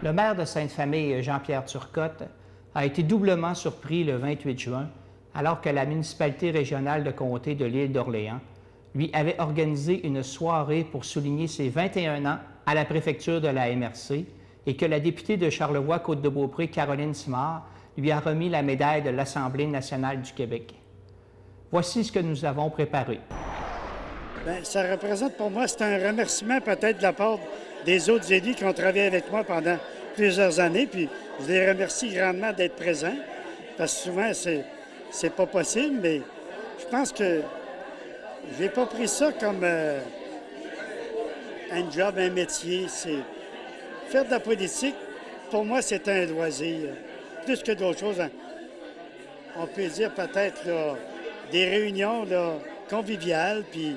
Le maire de Sainte-Famille, Jean-Pierre Turcotte, a été doublement surpris le 28 juin, alors que la municipalité régionale de comté de l'île d'Orléans lui avait organisé une soirée pour souligner ses 21 ans à la préfecture de la MRC et que la députée de Charlevoix-Côte-de-Beaupré, Caroline Simard, lui a remis la médaille de l'Assemblée nationale du Québec. Voici ce que nous avons préparé. Bien, ça représente pour moi, c'est un remerciement peut-être de la part des autres élus qui ont travaillé avec moi pendant plusieurs années. Puis je les remercie grandement d'être présents, parce que souvent, c'est pas possible, mais je pense que je n'ai pas pris ça comme un job, un métier. C'est faire de la politique, pour moi, c'est un loisir. Plus que d'autres choses, on peut dire peut-être là, des réunions là, conviviales, puis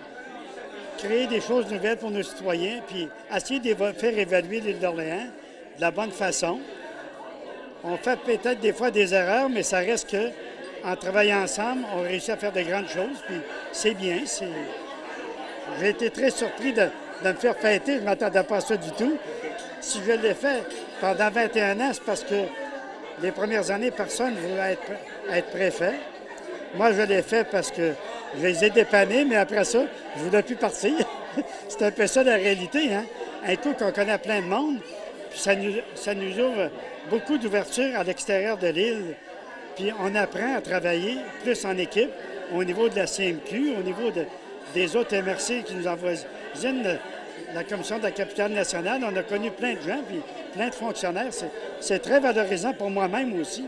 créer des choses nouvelles pour nos citoyens, puis essayer de faire évaluer l'île d'Orléans de la bonne façon. On fait peut-être des fois des erreurs, mais ça reste que en travaillant ensemble, on réussit à faire de grandes choses, puis c'est bien. J'ai été très surpris de me faire fêter, je ne m'attendais pas à ça du tout. Si je l'ai fait pendant 21 ans, c'est parce que les premières années, personne ne voulait être préfet. Moi, je l'ai fait parce que je les ai dépannés, mais après ça, je ne voulais plus partir. C'est un peu ça la réalité, hein? Un coup qu'on connaît plein de monde, puis ça nous ouvre beaucoup d'ouverture à l'extérieur de l'île. Puis on apprend à travailler plus en équipe au niveau de la CMQ, au niveau des autres MRC qui nous avoisinent, la Commission de la capitale nationale. On a connu plein de gens, puis plein de fonctionnaires. C'est très valorisant pour moi-même aussi.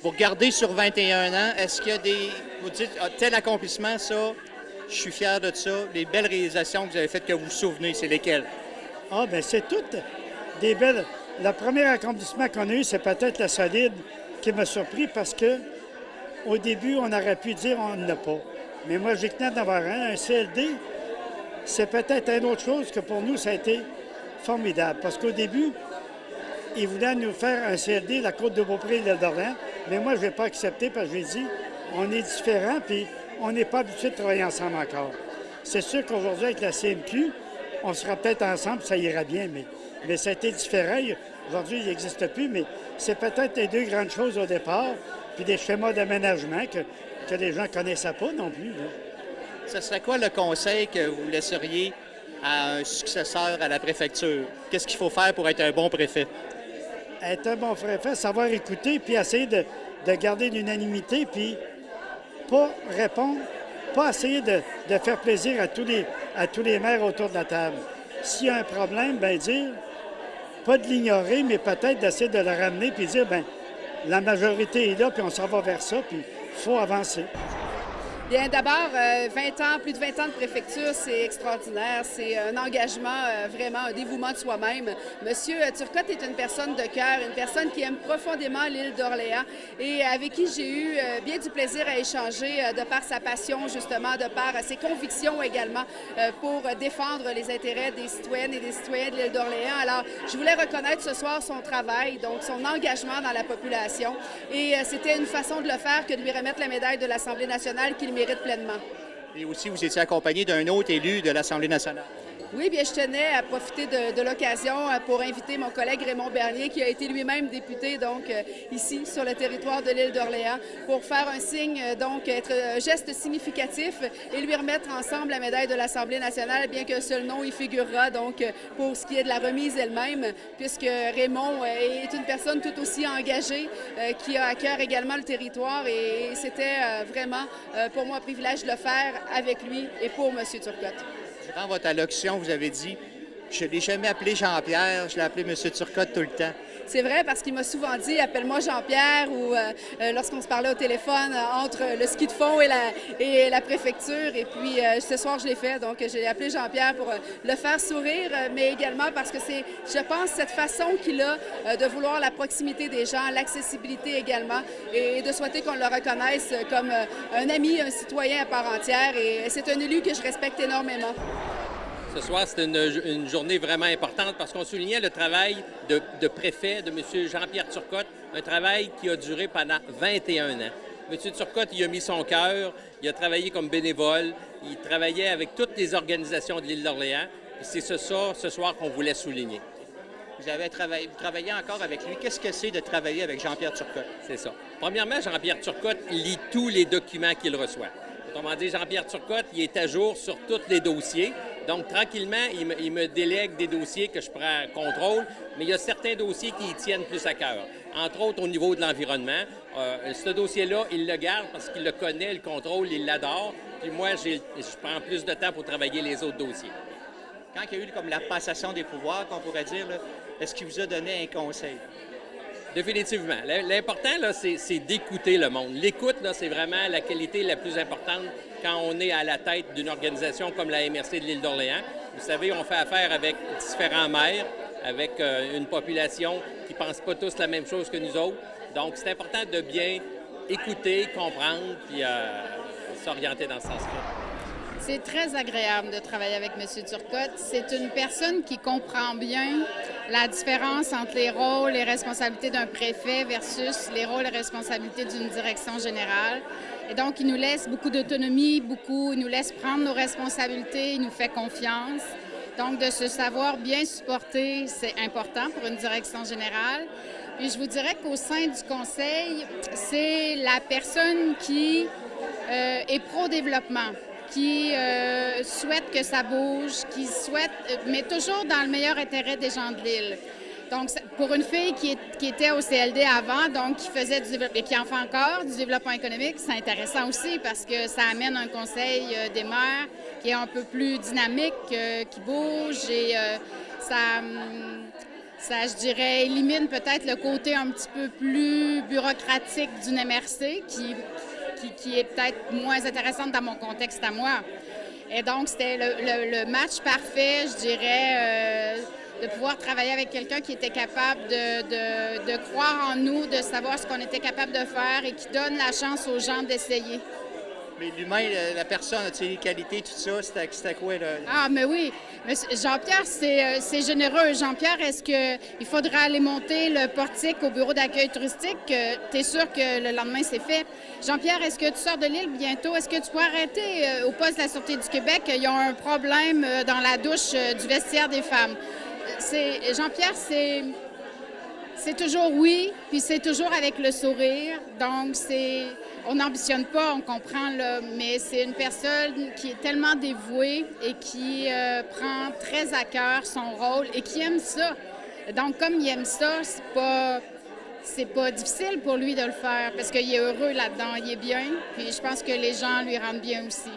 Vous regardez sur 21 ans, est-ce qu'il y a vous dites, tel accomplissement, ça, je suis fier de ça, les belles réalisations que vous avez faites que vous vous souvenez, c'est lesquelles? Ah, bien, c'est toutes des belles. Le premier accomplissement qu'on a eu, c'est peut-être la solide qui m'a surpris parce que au début, on aurait pu dire on n'en a pas. Mais moi, j'ai tenu d'avoir un CLD. C'est peut-être une autre chose que pour nous, ça a été formidable. Parce qu'au début, ils voulaient nous faire un CLD, la Côte-de-Beaupré et l'île d'Orléans. Mais moi, je ne vais pas accepter parce que j'ai dit, on est différents, puis on n'est pas habitué de travailler ensemble encore. C'est sûr qu'aujourd'hui, avec la CMQ, on sera peut-être ensemble, ça ira bien, mais ça a été différent. Aujourd'hui, il n'existe plus, mais c'est peut-être les deux grandes choses au départ, puis des schémas d'aménagement que les gens ne connaissaient pas non plus. Là. Ce serait quoi le conseil que vous laisseriez à un successeur à la préfecture? Qu'est-ce qu'il faut faire pour être un bon préfet? Être un bon préfet, savoir écouter, puis essayer de garder l'unanimité, puis pas répondre, pas essayer de faire plaisir à tous les maires autour de la table. S'il y a un problème, bien dire, pas de l'ignorer, mais peut-être d'essayer de le ramener, puis dire, bien, la majorité est là, puis on s'en va vers ça, puis il faut avancer. Bien, d'abord, 20 ans, plus de 20 ans de préfecture, c'est extraordinaire. C'est un engagement, vraiment un dévouement de soi-même. Monsieur Turcotte est une personne de cœur, une personne qui aime profondément l'île d'Orléans et avec qui j'ai eu bien du plaisir à échanger de par sa passion, justement, de par ses convictions également pour défendre les intérêts des citoyennes et des citoyens de l'île d'Orléans. Alors, je voulais reconnaître ce soir son travail, donc son engagement dans la population. Et c'était une façon de le faire que de lui remettre la médaille de l'Assemblée nationale qu'il mérite pleinement. Et aussi, vous étiez accompagné d'un autre élu de l'Assemblée nationale. Oui, bien, je tenais à profiter de l'occasion pour inviter mon collègue Raymond Bernier, qui a été lui-même député, donc, ici, sur le territoire de l'île d'Orléans, pour faire un signe, donc, être un geste significatif et lui remettre ensemble la médaille de l'Assemblée nationale, bien qu'un seul nom y figurera, donc, pour ce qui est de la remise elle-même, puisque Raymond est une personne tout aussi engagée, qui a à cœur également le territoire, et c'était vraiment, pour moi, un privilège de le faire avec lui et pour M. Turcotte. Dans votre allocution, vous avez dit « Je ne l'ai jamais appelé Jean-Pierre, je l'ai appelé M. Turcotte tout le temps ». C'est vrai parce qu'il m'a souvent dit « Appelle-moi Jean-Pierre » ou lorsqu'on se parlait au téléphone entre le ski de fond et la préfecture. Et puis ce soir, je l'ai fait, donc je l'ai appelé Jean-Pierre pour le faire sourire, mais également parce que c'est, je pense, cette façon qu'il a de vouloir la proximité des gens, l'accessibilité également, et de souhaiter qu'on le reconnaisse comme un ami, un citoyen à part entière. Et c'est un élu que je respecte énormément. Ce soir, c'est une journée vraiment importante parce qu'on soulignait le travail de préfet de M. Jean-Pierre Turcotte, un travail qui a duré pendant 21 ans. M. Turcotte y a mis son cœur, il a travaillé comme bénévole, il travaillait avec toutes les organisations de l'île d'Orléans. C'est ce soir qu'on voulait souligner. vous travaillez encore avec lui. Qu'est-ce que c'est de travailler avec Jean-Pierre Turcotte? C'est ça. Premièrement, Jean-Pierre Turcotte lit tous les documents qu'il reçoit. Autrement dit, Jean-Pierre Turcotte, il est à jour sur tous les dossiers. Donc, tranquillement, il me délègue des dossiers que je prends contrôle, mais il y a certains dossiers qui y tiennent plus à cœur. Entre autres, au niveau de l'environnement. Ce dossier-là, il le garde parce qu'il le connaît, le contrôle, il l'adore. Puis moi, je prends plus de temps pour travailler les autres dossiers. Quand il y a eu comme la passation des pouvoirs, qu'on pourrait dire, là, est-ce qu'il vous a donné un conseil? Définitivement. L'important, là, c'est d'écouter le monde. L'écoute, là, c'est vraiment la qualité la plus importante quand on est à la tête d'une organisation comme la MRC de l'île d'Orléans. Vous savez, on fait affaire avec différents maires, avec une population qui ne pense pas tous la même chose que nous autres. Donc, c'est important de bien écouter, comprendre, puis s'orienter dans ce sens-là. C'est très agréable de travailler avec M. Turcotte. C'est une personne qui comprend bien la différence entre les rôles et responsabilités d'un préfet versus les rôles et responsabilités d'une direction générale. Et donc, il nous laisse beaucoup d'autonomie, il nous laisse prendre nos responsabilités, il nous fait confiance. Donc, de se savoir bien supporter, c'est important pour une direction générale. Puis, je vous dirais qu'au sein du conseil, c'est la personne qui est pro-développement, qui souhaite que ça bouge, qui souhaite, mais toujours dans le meilleur intérêt des gens de l'île. Donc, pour une fille qui était au CLD avant, donc qui faisait du développement, et qui en fait encore du développement économique, c'est intéressant aussi parce que ça amène un conseil des maires qui est un peu plus dynamique, qui bouge et ça, je dirais, élimine peut-être le côté un petit peu plus bureaucratique d'une MRC qui est peut-être moins intéressante dans mon contexte à moi. Et donc, c'était le match parfait, je dirais, de pouvoir travailler avec quelqu'un qui était capable de croire en nous, de savoir ce qu'on était capable de faire et qui donne la chance aux gens d'essayer. Mais l'humain, la personne, les qualités, tout ça, c'était quoi, là? Ah, mais oui. Jean-Pierre, c'est généreux. Jean-Pierre, est-ce qu'il faudrait aller monter le portique au bureau d'accueil touristique? Tu es sûr que le lendemain, c'est fait. Jean-Pierre, est-ce que tu sors de l'île bientôt? Est-ce que tu peux arrêter au poste de la Sûreté du Québec? Il y a un problème dans la douche du vestiaire des femmes. Jean-Pierre, c'est toujours oui, puis c'est toujours avec le sourire. Donc, on n'ambitionne pas, on comprend, là, mais c'est une personne qui est tellement dévouée et qui prend très à cœur son rôle et qui aime ça. Donc, comme il aime ça, c'est pas difficile pour lui de le faire parce qu'il est heureux là-dedans, il est bien, puis je pense que les gens lui rendent bien aussi.